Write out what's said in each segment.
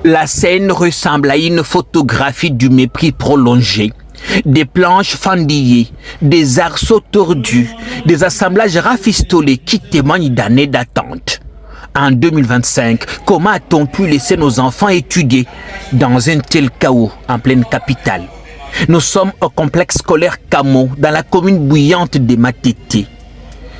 La scène ressemble à une photographie du mépris prolongé. Des planches fendillées, des arceaux tordus, des assemblages rafistolés qui témoignent d'années d'attente. En 2025, comment a-t-on pu laisser nos enfants étudier dans un tel chaos en pleine capitale? Nous sommes au complexe scolaire Camo, dans la commune bouillante de Matete.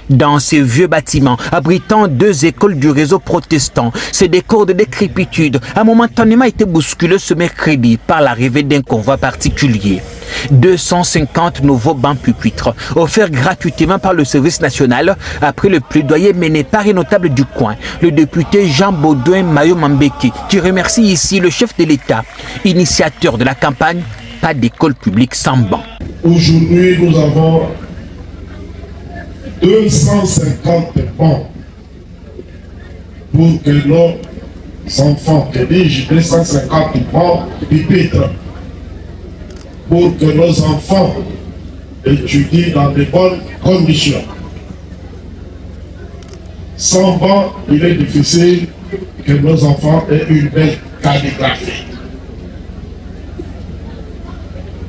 Dans ces vieux bâtiments, abritant 2 écoles du réseau protestant, ce décor de décrépitude a momentanément été bousculé ce mercredi par l'arrivée d'un convoi particulier. 250 nouveaux bancs pupitres, offerts gratuitement par le service national après le plaidoyer mené par un notable du coin, le député Jean Baudouin Mayo Mambeki, qui remercie ici le chef de l'État, initiateur de la campagne « Pas d'école publique sans banc ». Aujourd'hui, nous avons 250 bancs pour que nos enfants, que dis-je, 250 bancs pupitres pour que nos enfants étudient dans de bonnes conditions. Sans bancs, il est difficile que nos enfants aient une belle calligraphie.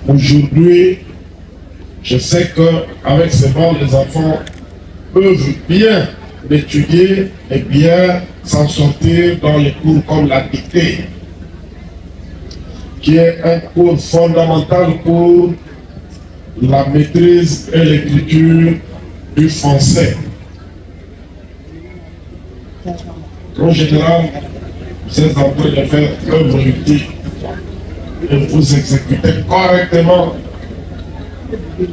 Aujourd'hui, je sais qu'avec ces bancs, les enfants peuvent bien étudier et bien s'en sortir dans les cours comme la dictée, qui est un cours fondamental pour la maîtrise et l'écriture du français. En général, vous êtes en train de faire œuvre utile et vous exécutez correctement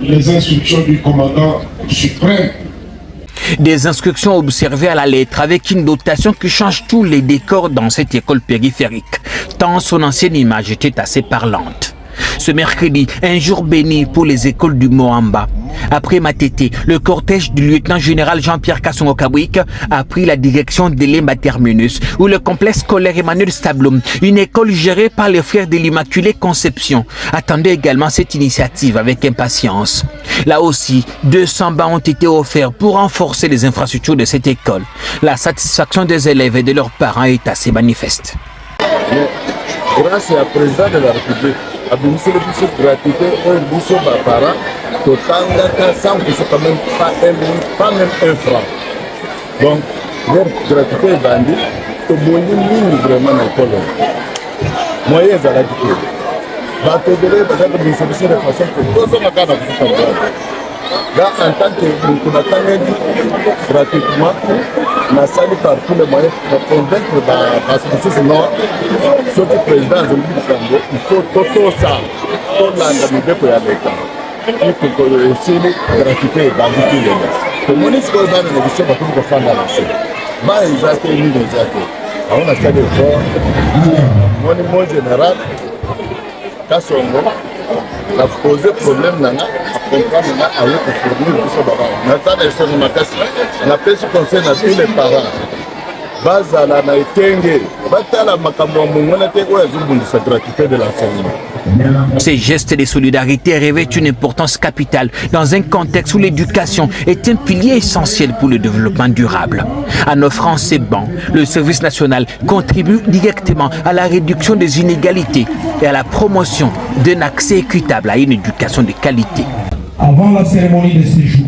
les instructions du commandant suprême. Des instructions observées à la lettre avec une dotation qui change tous les décors dans cette école périphérique, tant son ancienne image était assez parlante. Ce mercredi, un jour béni pour les écoles du Moamba. Après Matete, le cortège du lieutenant-général Jean-Pierre Kassongo-Kabouik a pris la direction de l'Emba Terminus, où le complexe scolaire Emmanuel Stabloum, une école gérée par les frères de l'Immaculée Conception, attendait également cette initiative avec impatience. Là aussi, 200 bancs ont été offerts pour renforcer les infrastructures de cette école. La satisfaction des élèves et de leurs parents est assez manifeste. Grâce au président de la République, à bénéficier de cette gratuité, un bousso par total sans que ce soit même pas même un franc. Donc, leur gratuité est vendue, tout le monde vraiment dans l'école. Moyens à la gratuité. Batobele, par exemple, nous sommes de façon que tous les gens ont là, en tant que nous attendons gratuitement, on a sali par tous les moyens pour convaincre parce que sinon, ce que le président du Congo, il faut tout ça, tout l'endamité pour y aller. Il faut que aussi la gratuité va vous dire. Le ministre de la négociation va tout faire dans la scène. Mais ils ont été mis dans les actes. On a fait des efforts. Mon général, Kassongo, a posé problème dans la comprendre à eux pour fournir tout ça. On appelle ce conseil à tous les parents. Bazala na etenge, batala makambo mongona te ko yazubundisa gratuité de l'enseignement. Ces gestes de solidarité revêtent une importance capitale dans un contexte où l'éducation est un pilier essentiel pour le développement durable. En offrant ces bancs, le service national contribue directement à la réduction des inégalités et à la promotion d'un accès équitable à une éducation de qualité. Avant la cérémonie de séjour,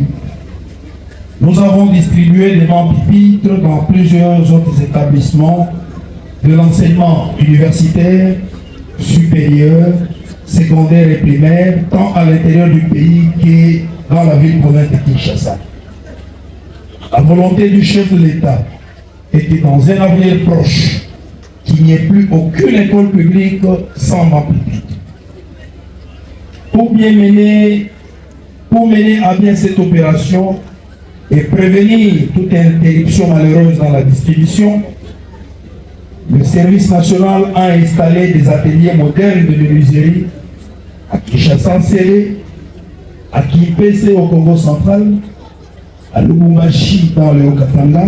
nous avons distribué des bancs pupitres dans plusieurs autres établissements de l'enseignement universitaire, supérieur, secondaire et primaire, tant à l'intérieur du pays que dans la ville-province de Kinshasa. La volonté du chef de l'État est que dans un avenir proche, qu'il n'y ait plus aucune école publique sans banc pupitre. Pour mener à bien cette opération, et prévenir toute interruption malheureuse dans la distribution, le service national a installé des ateliers modernes de menuiserie à Kinshasa, à Kimpese au Congo central, à Lubumbashi dans le Haut-Katanga,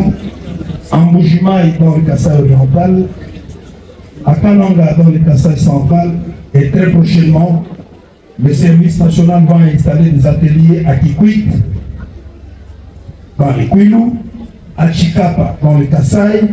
à Mbujimai dans le Kasaï oriental, à Kananga dans le Kasaï central, et très prochainement, le service national va installer des ateliers à Kikwit, dans les Kwilu, à Chikapa dans le Kasaï,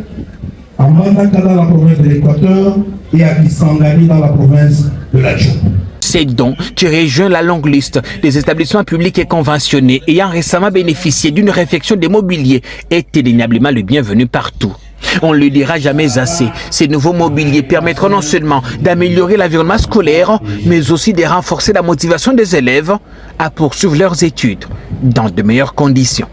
à Mbandaka dans la province de l'Équateur et à Kisangani dans la province de la Djoum. Ces dons qui rejoignent la longue liste des établissements publics et conventionnés ayant récemment bénéficié d'une réfection des mobiliers est indéniablement le bienvenu partout. On ne le dira jamais assez, ces nouveaux mobiliers permettront non seulement d'améliorer l'environnement scolaire, mais aussi de renforcer la motivation des élèves à poursuivre leurs études dans de meilleures conditions.